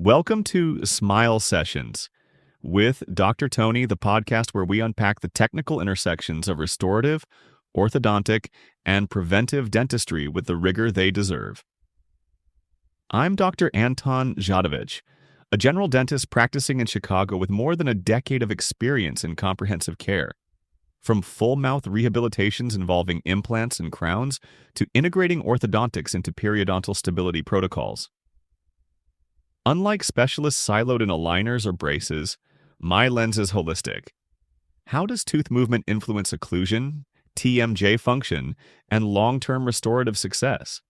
Welcome to Smile Sessions with Dr. Tony, the podcast where we unpack the technical intersections of restorative, orthodontic, and preventive dentistry with the rigor they deserve. I'm Dr. Anton Jadovich, a general dentist practicing in Chicago with more than a decade of experience in comprehensive care. From full-mouth rehabilitations involving implants and crowns to integrating orthodontics into periodontal stability protocols. Unlike specialists siloed in aligners or braces, my lens is holistic. How does tooth movement influence occlusion, TMJ function, and long-term restorative success?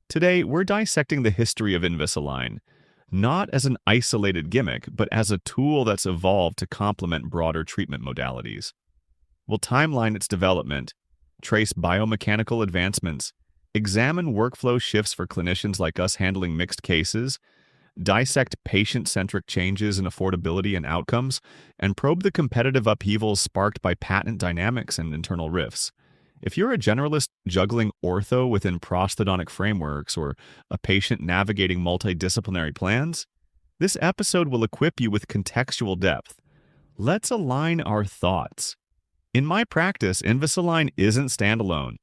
Today, we're dissecting the history of Invisalign, not as an isolated gimmick, but as a tool that's evolved to complement broader treatment modalities. We'll timeline its development, trace biomechanical advancements, examine workflow shifts for clinicians like us handling mixed cases, dissect patient-centric changes in affordability and outcomes, and probe the competitive upheavals sparked by patent dynamics and internal rifts. If you're a generalist juggling ortho within prosthodontic frameworks or a patient navigating multidisciplinary plans, this episode will equip you with contextual depth. Let's align our thoughts. In my practice, Invisalign isn't standalone.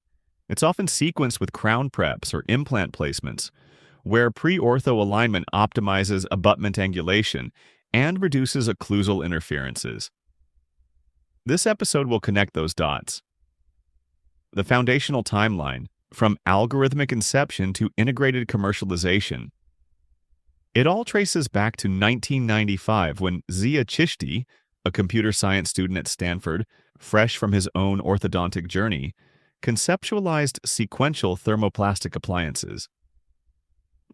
It's often sequenced with crown preps or implant placements, where pre-ortho alignment optimizes abutment angulation and reduces occlusal interferences. This episode will connect those dots. The foundational timeline, from algorithmic inception to integrated commercialization. It all traces back to 1995 when Zia Chishti, a computer science student at Stanford, fresh from his own orthodontic journey, conceptualized sequential thermoplastic appliances.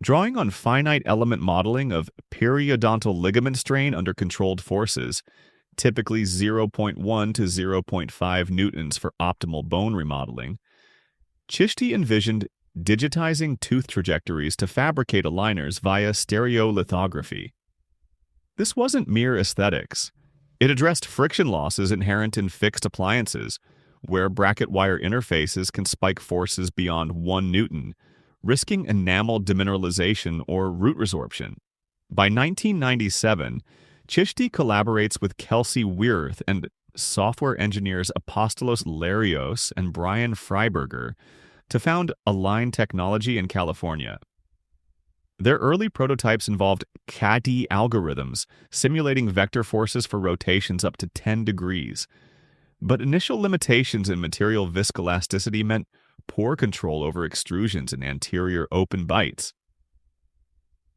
Drawing on finite element modeling of periodontal ligament strain under controlled forces, typically 0.1 to 0.5 newtons for optimal bone remodeling, Chishti envisioned digitizing tooth trajectories to fabricate aligners via stereolithography. This wasn't mere aesthetics. It addressed friction losses inherent in fixed appliances, where bracket wire interfaces can spike forces beyond 1 newton, risking enamel demineralization or root resorption. By 1997, Chishti collaborates with Kelsey Wirth and software engineers Apostolos Larios and Brian Freiberger to found Align Technology in California. Their early prototypes involved CAD algorithms, simulating vector forces for rotations up to 10 degrees. But initial limitations in material viscoelasticity meant poor control over extrusions and anterior open bites.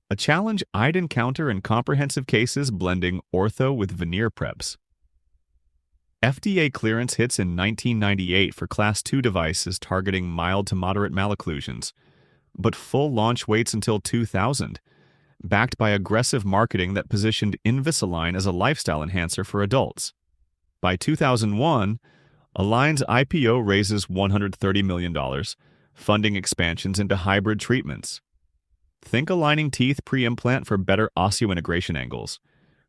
A challenge I'd encounter in comprehensive cases blending ortho with veneer preps. FDA clearance hits in 1998 for Class II devices targeting mild to moderate malocclusions, but full launch waits until 2000, backed by aggressive marketing that positioned Invisalign as a lifestyle enhancer for adults. By 2001, Align's IPO raises $130 million, funding expansions into hybrid treatments. Think aligning teeth pre-implant for better osseointegration angles.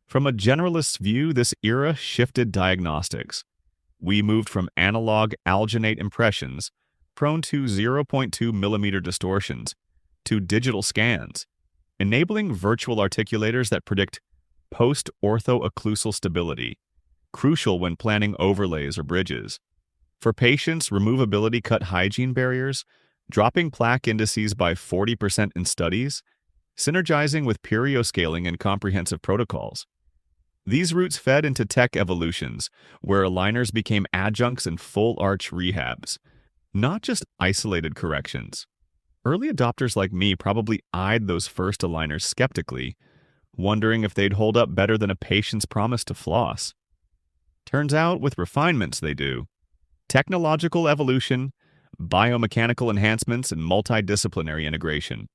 From a generalist's view, this era shifted diagnostics. We moved from analog alginate impressions, prone to 0.2 millimeter distortions, to digital scans, enabling virtual articulators that predict post-ortho-occlusal stability, crucial when planning overlays or bridges. For patients, removability cut hygiene barriers, dropping plaque indices by 40% in studies, synergizing with perioscaling and comprehensive protocols. These roots fed into tech evolutions, where aligners became adjuncts in full-arch rehabs, not just isolated corrections. Early adopters like me probably eyed those first aligners skeptically, wondering if they'd hold up better than a patient's promise to floss. Turns out, with refinements, they do. Technological evolution, biomechanical enhancements, and multidisciplinary integration.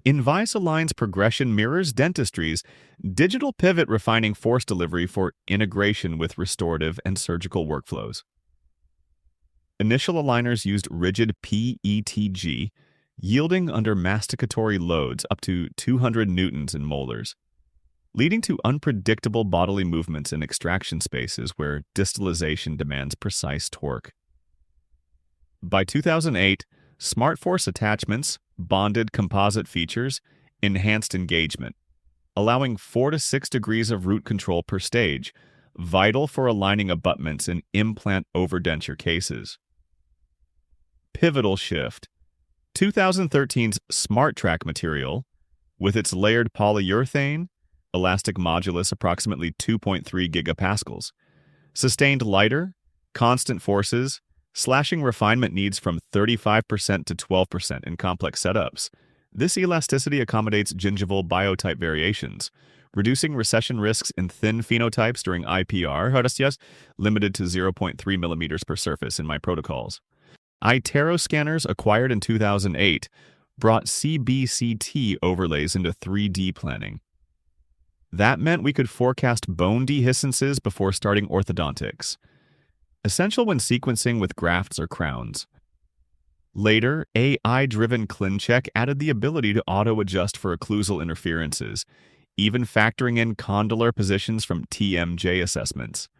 Invisalign's progression mirrors dentistry's digital pivot, refining force delivery for integration with restorative and surgical workflows. Initial aligners used rigid PETG, yielding under masticatory loads up to 200 newtons in molars, leading to unpredictable bodily movements in extraction spaces where distalization demands precise torque. By 2008, SmartForce attachments, bonded composite features, Enhanced engagement, allowing 4 to 6 degrees of root control per stage, vital for aligning abutments in implant overdenture cases. Pivotal shift, 2013's Smart Track material, with its layered polyurethane, elastic modulus approximately 2.3 gigapascals, sustained lighter, constant forces, slashing refinement needs from 35% to 12% in complex setups. This elasticity accommodates gingival biotype variations, reducing recession risks in thin phenotypes during IPR, limited to 0.3 millimeters per surface in my protocols. iTero scanners acquired in 2008 brought CBCT overlays into 3D planning. That meant we could forecast bone dehiscences before starting orthodontics, essential when sequencing with grafts or crowns. Later, AI-driven ClinCheck added the ability to auto-adjust for occlusal interferences, even factoring in condylar positions from TMJ assessments.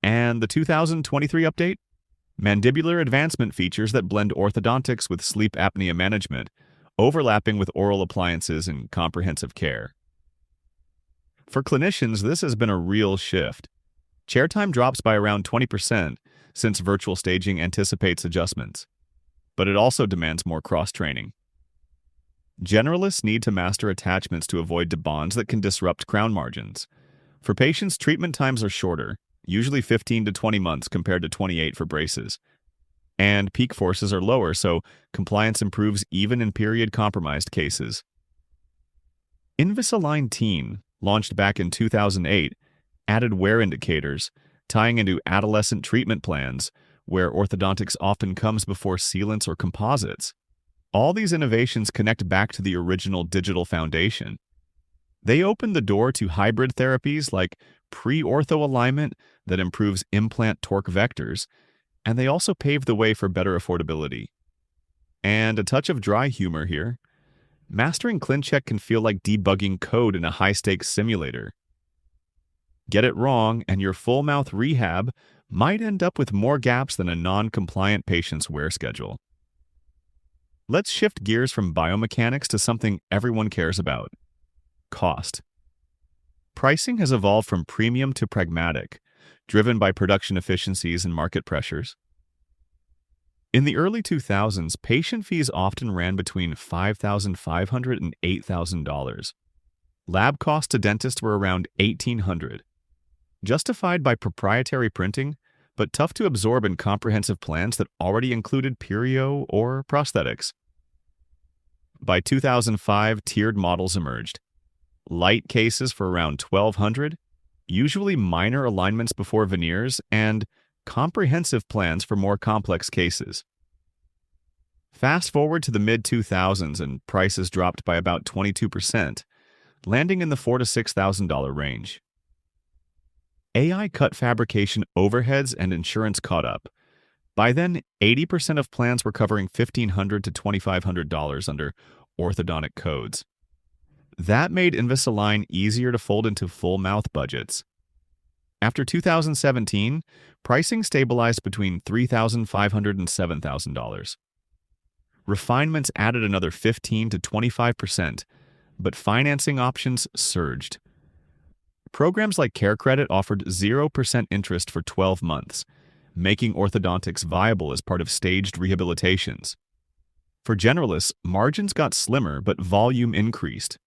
And the 2023 update? Mandibular advancement features that blend orthodontics with sleep apnea management, overlapping with oral appliances and comprehensive care. For clinicians, this has been a real shift. Chair time drops by around 20% since virtual staging anticipates adjustments, but it also demands more cross-training. Generalists need to master attachments to avoid debonds that can disrupt crown margins. For patients, treatment times are shorter, usually 15 to 20 months compared to 28 for braces. And peak forces are lower, so compliance improves even in period-compromised cases. Invisalign Teen, launched back in 2008, added wear indicators, tying into adolescent treatment plans, where orthodontics often comes before sealants or composites. All these innovations connect back to the original digital foundation. They open the door to hybrid therapies like pre-ortho alignment that improves implant torque vectors, and they also pave the way for better affordability. And a touch of dry humor here. Mastering ClinCheck can feel like debugging code in a high-stakes simulator. Get it wrong, and your full-mouth rehab might end up with more gaps than a non-compliant patient's wear schedule. Let's shift gears from biomechanics to something everyone cares about: cost. Pricing has evolved from premium to pragmatic, driven by production efficiencies and market pressures. In the early 2000s, patient fees often ran between $5,500 and $8,000. Lab costs to dentists were around $1,800. Justified by proprietary printing, but tough to absorb in comprehensive plans that already included perio or prosthetics. By 2005, tiered models emerged. Light cases for around $1,200, usually minor alignments before veneers, and comprehensive plans for more complex cases. Fast forward to the mid-2000s and prices dropped by about 22%, landing in the $4,000 to $6,000 range. AI cut fabrication overheads and insurance caught up. By then, 80% of plans were covering $1,500 to $2,500 under orthodontic codes. That made Invisalign easier to fold into full mouth budgets. After 2017, pricing stabilized between $3,500 and $7,000. Refinements added another 15 to 25%, but financing options surged. Programs like Care Credit offered 0% interest for 12 months, making orthodontics viable as part of staged rehabilitations. For generalists, margins got slimmer, but volume increased.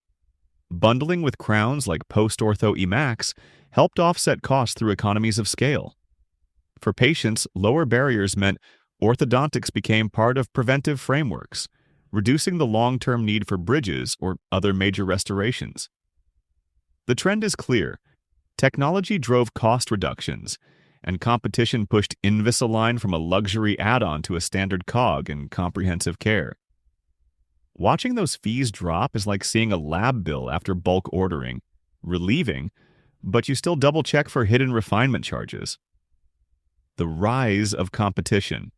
Bundling with crowns like post-ortho EMAX helped offset costs through economies of scale. For patients, lower barriers meant orthodontics became part of preventive frameworks, reducing the long-term need for bridges or other major restorations. The trend is clear. Technology drove cost reductions, and competition pushed Invisalign from a luxury add-on to a standard cog in comprehensive care. Watching those fees drop is like seeing a lab bill after bulk ordering, relieving, but you still double-check for hidden refinement charges. The rise of competition.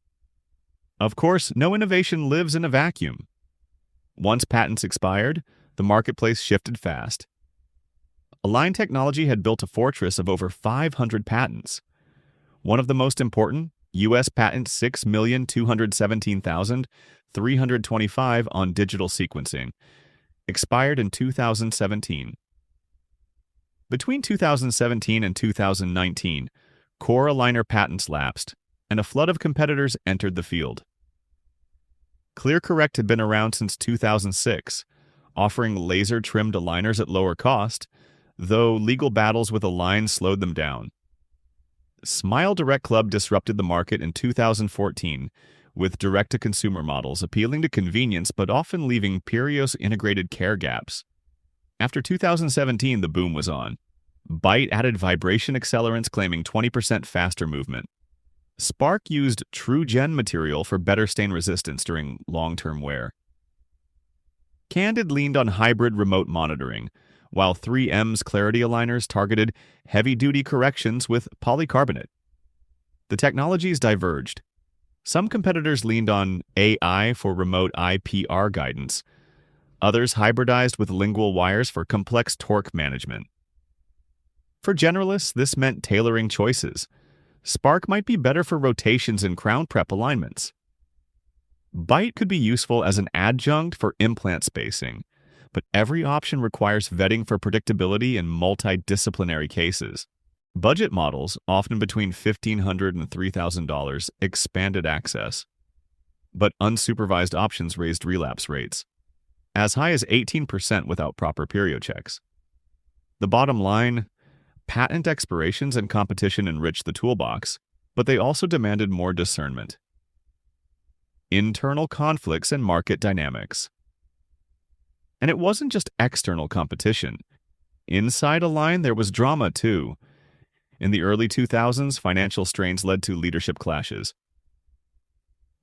Of course, no innovation lives in a vacuum. Once patents expired, the marketplace shifted fast. Align Technology had built a fortress of over 500 patents. One of the most important, U.S. Patent 6,217,325 on digital sequencing, expired in 2017. Between 2017 and 2019, core aligner patents lapsed, and a flood of competitors entered the field. ClearCorrect had been around since 2006, offering laser-trimmed aligners at lower cost, though legal battles with Align slowed them down. Smile Direct Club disrupted the market in 2014, with direct-to-consumer models appealing to convenience but often leaving Perios-integrated care gaps. After 2017, the boom was on. Bite added vibration accelerants claiming 20% faster movement. Spark used TrueGen material for better stain resistance during long-term wear. Candid leaned on hybrid remote monitoring, while 3M's Clarity aligners targeted heavy-duty corrections with polycarbonate. The technologies diverged. Some competitors leaned on AI for remote IPR guidance. Others hybridized with lingual wires for complex torque management. For generalists, this meant tailoring choices. Spark might be better for rotations and crown prep alignments. Bite could be useful as an adjunct for implant spacing, but every option requires vetting for predictability in multidisciplinary cases. Budget models, often between $1,500 and $3,000, expanded access, but unsupervised options raised relapse rates, as high as 18% without proper perio checks. The bottom line, patent expirations and competition enriched the toolbox, but they also demanded more discernment. Internal conflicts and market dynamics. And it wasn't just external competition. Inside Align, there was drama too. In the early 2000s, financial strains led to leadership clashes.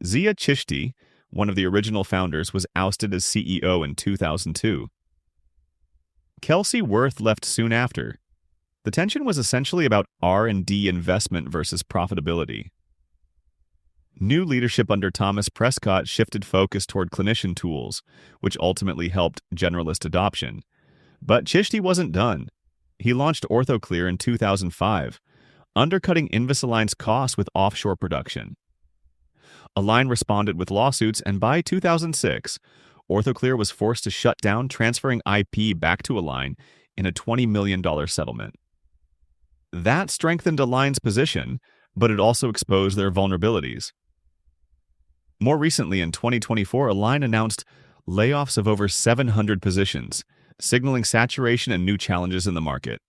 Zia Chishti, one of the original founders, was ousted as CEO in 2002. Kelsey Worth left soon after. The tension was essentially about R&D investment versus profitability. New leadership under Thomas Prescott shifted focus toward clinician tools, which ultimately helped generalist adoption. But Chishti wasn't done. He launched OrthoClear in 2005, undercutting Invisalign's costs with offshore production. Align responded with lawsuits, and by 2006, OrthoClear was forced to shut down, transferring IP back to Align in a $20 million settlement. That strengthened Align's position, but it also exposed their vulnerabilities. More recently, in 2024, Align announced layoffs of over 700 positions, signaling saturation and new challenges in the market.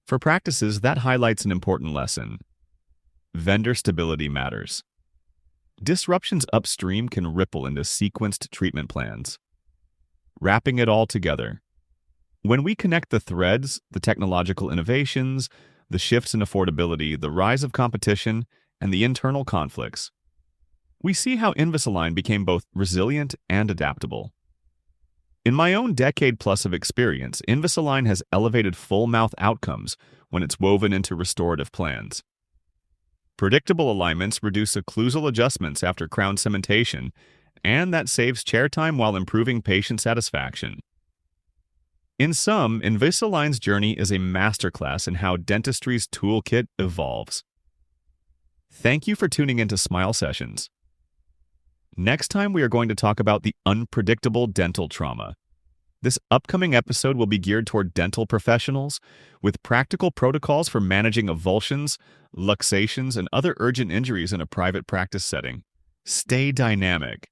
For practices, that highlights an important lesson. Vendor stability matters. Disruptions upstream can ripple into sequenced treatment plans. Wrapping it all together. When we connect the threads, the technological innovations, the shifts in affordability, the rise of competition, and the internal conflicts, we see how Invisalign became both resilient and adaptable. In my own decade-plus of experience, Invisalign has elevated full-mouth outcomes when it's woven into restorative plans. Predictable alignments reduce occlusal adjustments after crown cementation, and that saves chair time while improving patient satisfaction. In sum, Invisalign's journey is a masterclass in how dentistry's toolkit evolves. Thank you for tuning into Smile Sessions. Next time, we are going to talk about the unpredictable dental trauma. This upcoming episode will be geared toward dental professionals with practical protocols for managing avulsions, luxations, and other urgent injuries in a private practice setting. Stay dynamic.